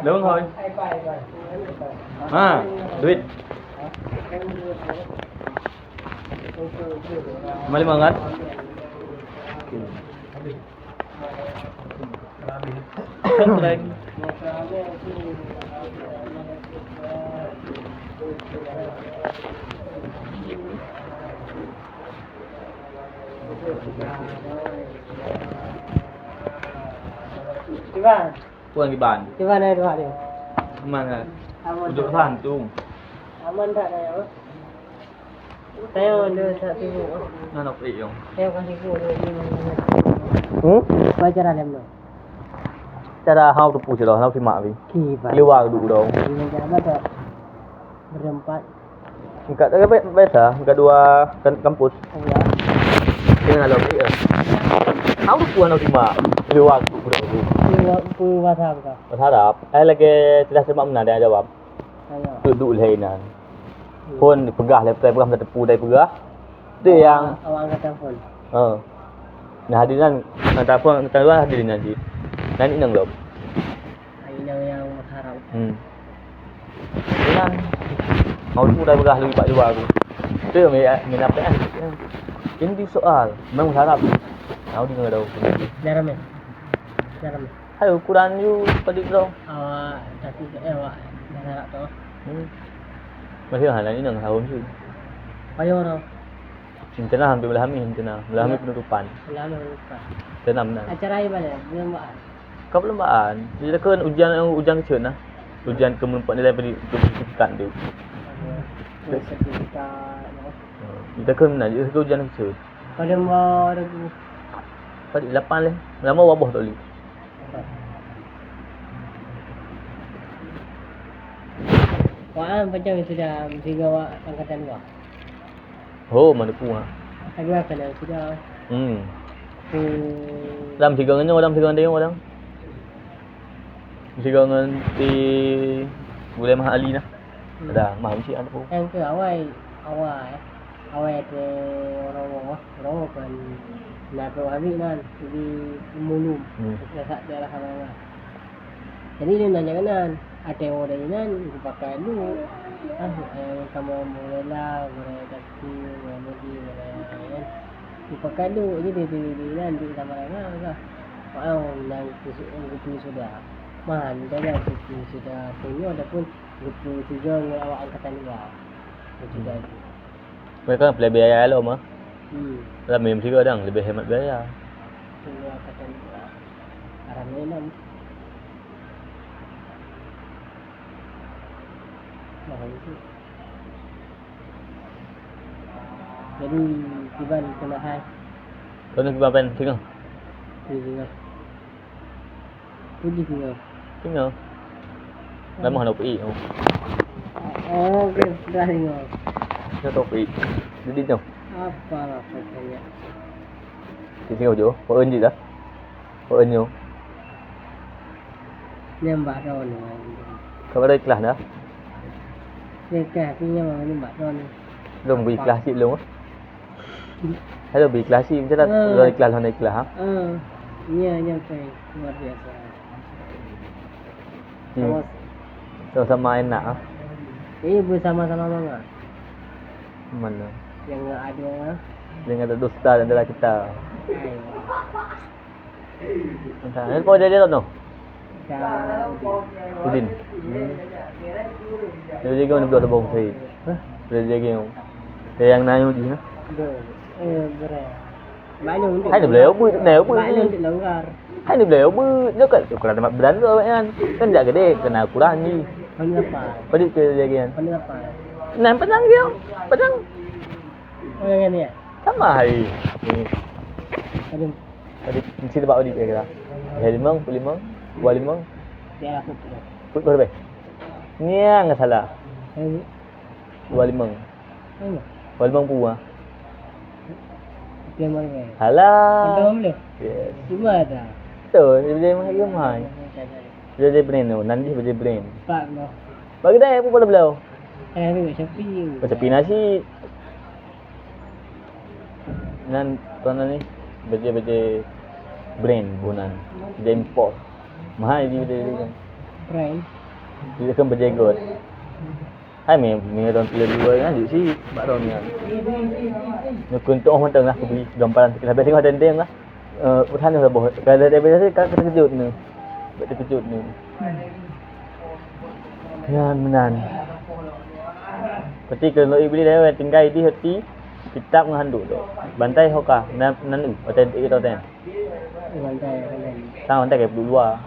Lương thôi. Duit. Mali mangat. Lagi. Iban. Puan Iban. Iban ada dua dia. Mana? Aman. Duduk hantung. Aman tak ada apa? Saya ada satu buku. Anak iyong. Saya kasih buku ni. Baca dah lemah. Cara how to push dah, how to mak vi. Kiban. Keluar dulu dong. Ini jangan ada berempat. Enggak ada biasa, enggak dua kampus. Ya. Dengan alam ni. How to push how to mak. Keluar dulu dong. Pui WhatsApp ka. Berharap, lagi tidak sebab mana dia jawab. Ayo. Duduk lahinan. Pun pegah lah, pegah satu tepu dari pegah. Itu yang awak angkat telefon. Nah hadiran telefon kita hadirin nanti. Nanti nang belum. Ini yang berharap. Kan mau tu dah pegah lu pak luar tu. Tu min apa kan? Ini soal, memang harap. Tahu di mana dah. Dalam. Dalam. Hai ukuran you pada dong. Awak tapi awak berharap tu. Masih hal ini nang tahun tu. Ayo orang. Intena hampir belahami intena. Belahami penutupan. Lama lupa. Tenam nang. Acara ini mana? Belum buat. Kau perlombaan. Jadi kan ujian kecil nah. Ujian keempat nilai pada sertifikat tu. Sertifikat. Kita kan nak jadi ujian kecil. Pada mau ada Pada 8 leh. Lama wabah tak boleh. Wah, macam sudah tiga angkatan dua. Oh, mana puah. Kedua kena sudah. Dalam tiga orang dia orang. Tiga dengan di boleh mahal ali nah. Ada mahal sih ada pun. Yang ke awal tu orang kan nak ambil nan di mulum. Dekat daerah sana. Jadi dia nanya kan ada orang nan pakai dulu. Kamu mula boleh kasi boleh kan. Dipakai dulu jadi di nan di sama-sama kan. Mau nang itu sudah. Man, dah sudah punya adapun grup 3 awak angkatan 2. Sudah itu. Mereka boleh biaya lo mah. Dalam memang juga dang lebih hemat biaya. Punya angkatan 2. Arah menam. Nah, itu. Jadi Iban kena hai. Kau nak berapa tengok? Tengok. Pergi tengok. Tengok. Lama nak pergi. Oh, okey, dah tengok. Nak pergi. Jadi tu. Apa lah katanya. Tengok je. Kau earn je dah. Kau earn je. Ni mbak Ron ni. Kau ada kelas dah? Dekat punya ni mbak Ron ni. Belum beri kelas sip belum? Hello beri kelas sip macam mana? Dari kelas naik kelas ha? Ni sampai luar biasa. Sama-sama enak ah. Ini bersama-sama mana? Mana? Yang ada dengan ada dusta antara kita. Ayo. Entah, ni kau dia tu. Udin. Dia jaga mana buat bong saya. Dia jaga. Dia yang naik di sana. Berat. Banyak Hai beliau bu, neu bu. Banyak dilanggar. Hai beliau bu, dia kan ukuran tempat beranda kan. Kan tak gede, kena kurang ni. Pendapat. Pada ke jagaan. Pendapat. Nah, pedang dia. Pedang. Oh yang ni ya? Sama hari. Ni. Aduh. Tadi mesti dapat audit kira. Hari limang, dua limang. Dia aku tu. Put berapa? Ni yang salah. Ini. 25. Ini. 25 puah. Dia mana? Alah. Ada boleh? Yes. Cuma ada. Tu, dia boleh mahal mahal. Dia jadi brand tu, nanti dia brand. Pak no. Bagi dah apa boleh belau? Ni Shopee. Macam nasi. Nan tuan ni, beje brand bunan. Dia import. Mahal dia kan. Brand. Dia kan berjenggot. Hai mẹ orang pilih dua kan di sini mak orang ni. Nak kuntuk orang tengah aku beli gambaran sikit habis tengok dendeng lah. Bertanya lah boh. Kalau dia biasa kan terkejut ni. Terkejut ni. Ya menan. Ketika nak beli dia tinggal di hati kitab menghanduk tu. Bantai hoka nan otentik kita tu. Bantai. Tahu bantai ke luar.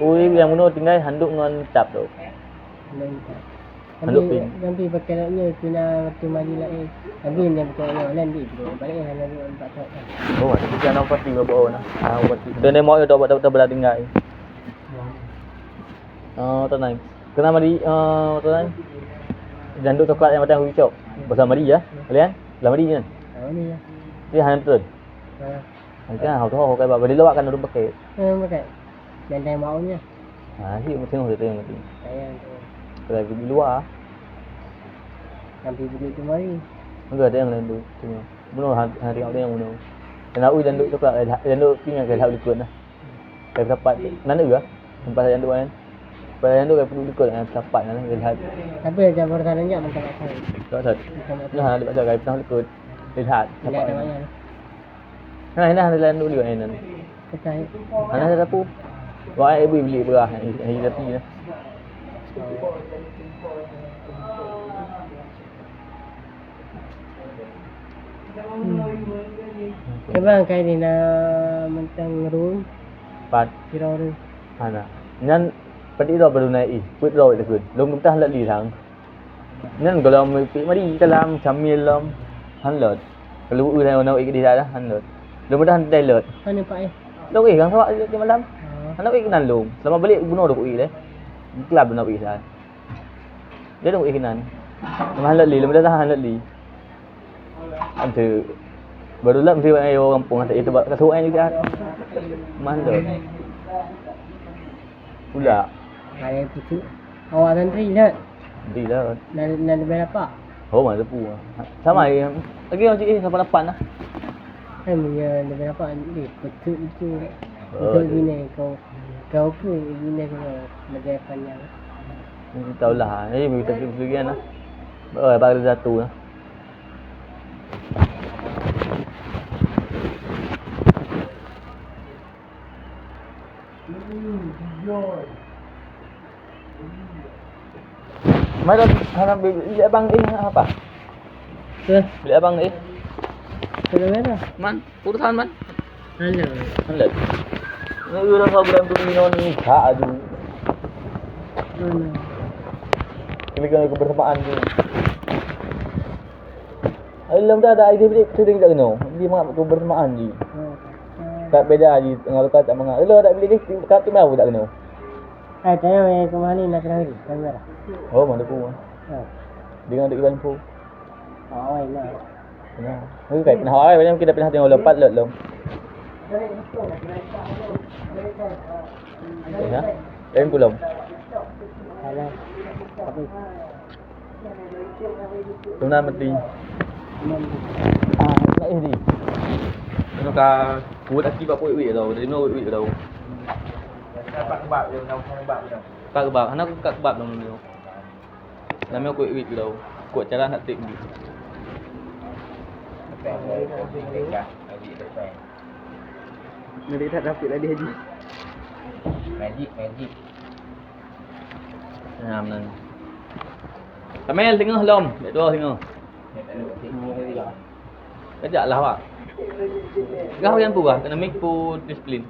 Ui yang mana tinggal handuk dengan kitab tu. Nanti pakai naknya kena waktu mari lain. Tapi ni pakai nak lain dia balik hanya nampak tak. Oh, ada jangan pasti berapa orang. Pasti. Dan dia mau dah buat belah tinggal. Tenang. Kena mari tenang. Janduk coklat yang macam shop. Bersama mari ya. Kalian? Lah mari kan? Ni ya. Dia hanya tu. Kan hau tahu kai balik lawak kan orang pakai. Pakai. Dan dia maunya. Si mesti tu yang penting. Sayang. Kalau pergi luar, sampai beli tu mari. enggak ada yang lain tu. Cuma bunuh hari ada yang bunuh. Kena ui dan duk coklat dan duk tinggal ke hal likut lah. Kai dapat nana ke? Tempat yang duk kan. Tempat yang duk kai perlu likut dengan dapat kan lihat. Tapi jabar sananya macam apa? Tak tahu. Nah, ada baca kai pernah likut. Lihat. Tidak ada banyak. Nah, ada lain duk lihat nan. Ketai. Ana ada apa? Wah, ibu beli berah hari tapi lah. Kebang kai ni na mentang room. Pat. Kira room. Ana. Nan padi ro baru naik. Put ro itu kun. Long kita halal li thang. Nan kalau mari dalam camil lam halal. Kalau u dah nak ikut dia dah halal. Long dah handai lot. Mana pak eh? Long kan sawak di malam. Anak kenan long. Selama balik bunuh dah ikut Kelab nak pergi sana. Dia dah ikinan. Halal li, lemah dah halal li. Ada barulah mesti orang kampung tak itu kat suai juga. Mana? Pula. Ada putu. Awak santri lah. Nanti lah. Nak berapa? Oh, mana pu. Sama lagi macam ni sampai 8 lah. Kan punya nak berapa ni? Putu itu. Putu gini kau pun gini kalau lebih panjang. Ni tahu lah. Ni kita pergi kan lah. Baru satu lah. Mai dah harap beli abang ni apa? Beli abang ni. Kalau mana? Man, urusan man. Halo. Halat. Ni orang sabar tu minum ni tak ada. Kira-kira kebersamaan tu. Alam dah ada idea tu dia tak kena. Dia mengat kebersamaan ni. Tak beda je tengah lekat tak mengat. Alam tak beli ni kat tu mau tak kena. Tanya ke mana nak kena ni? Kamera. Oh, mana pun. Dengan dekat info. Oh, ini. Nah, ni kai pernah awal macam kita pernah tengok lepat lot long. Ya. Lain belum. Alah. Apa? Tuna mati. Nak ni. Nó ca cú đã kí vào bụi rồi, đến nồi bụi rồi. Các bạn đều nhau các bạn nó các bạn đồng nhiều. Làm mèo bụi rồi, của cha lan hạt tịnh. Người đi thật ra chuyện lại đi gì? Magic. Làm nên. Kamel tengok lom, dek tu tengok. Kejap lah awak. Kau yang pun akademik pun disiplin.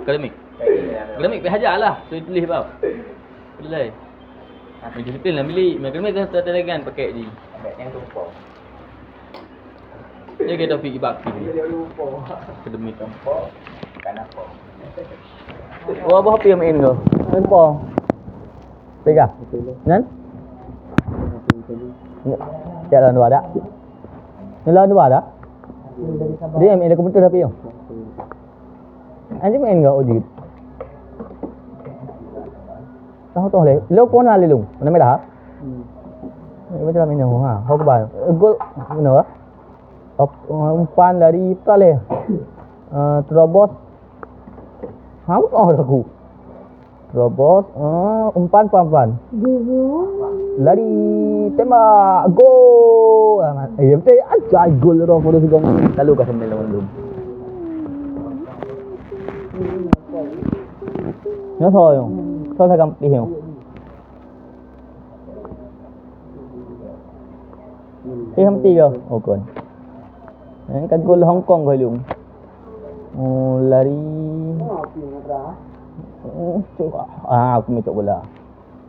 Akademik hajar lah. So tulis tau. Tulis. Disiplin lah milik. Akademik kan terdegan pakai je. Yang tumpah. Dia kata Taufik Ibak ni. Akademik tumpah. Kan apa? Oh, apa yang main kau? Tumpah. Pegang. Kan? Ya lawan dua dah. Lawan dua dah. Dia main komputer tapi yo. Anjing main enggak ojit. Tahu tu le. Lo pun ada lelung. Mana merah? Macam mana ni? Ha, kau kebar. Gol mana? Umpan dari tale. Terobos. Aku. Terobos. Umpan pelan-pelan. Lari. Tembak. Gol. Betul. Ajak gol dah pada segong. Lalu kat sambil lawan belum. Nhớ thôi không? Thôi thay cầm đi hiểu. Đi không ti rồi. Ok. Đấy, cái gol Hong Kong rồi luôn. Lari. Aku main cok bola.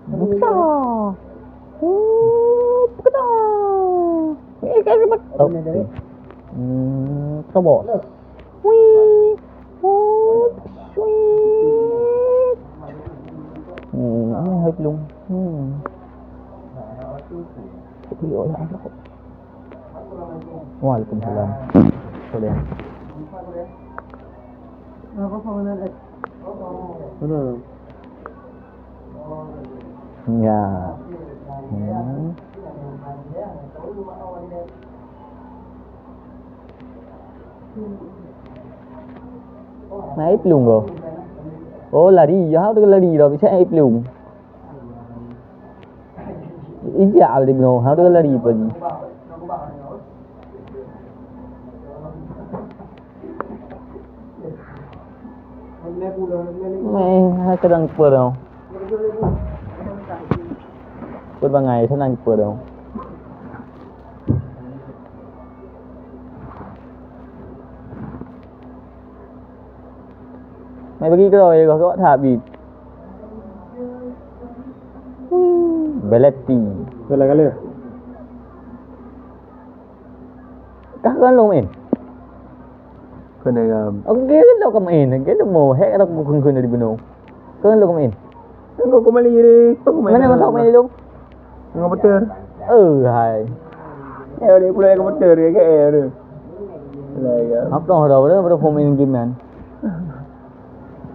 Besar. Besar. Kan sebab. Terobos. Wih. Sweet. Hơi luôn. Waalaikumsalam. Boleh. Apa pangalan at? Ano? Ya. Naik luôn rồi. Lari, how to lari rồi, bisa naik luôn. Ijak dia bilang, how to lari pagi. Hai kadang per đâu. Per 3 ngày thế này per đâu. Mày pergi ke rồi kau thả bịt. Belletti. Kala kala. Các con luôn in. Cái này là Okay, lo kam in. Cái mo hek ada kun dari beno. Kan lo kam in. kau kembali ni. Kau kembali. Mana kau main lu? Komputer. Hai. Air dia pula komputer dia ke air dia. Lai ke. Apa dah dah dah phone main game kan.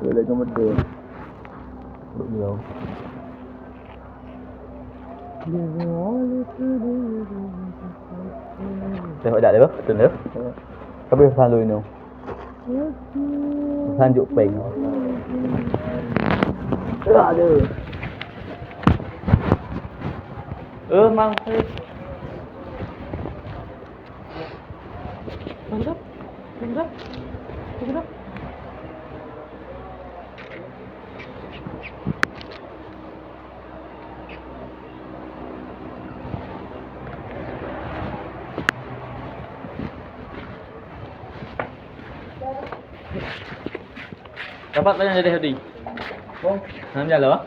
Dia komputer. Belum. Tengok dah dah, betul dah. Tapi fan lu ini. Fan juk peng. Ada. Mang phê. Mantap. Mantap. Mantap. Dapat banyak dari tadi. Oh, nanti jalan.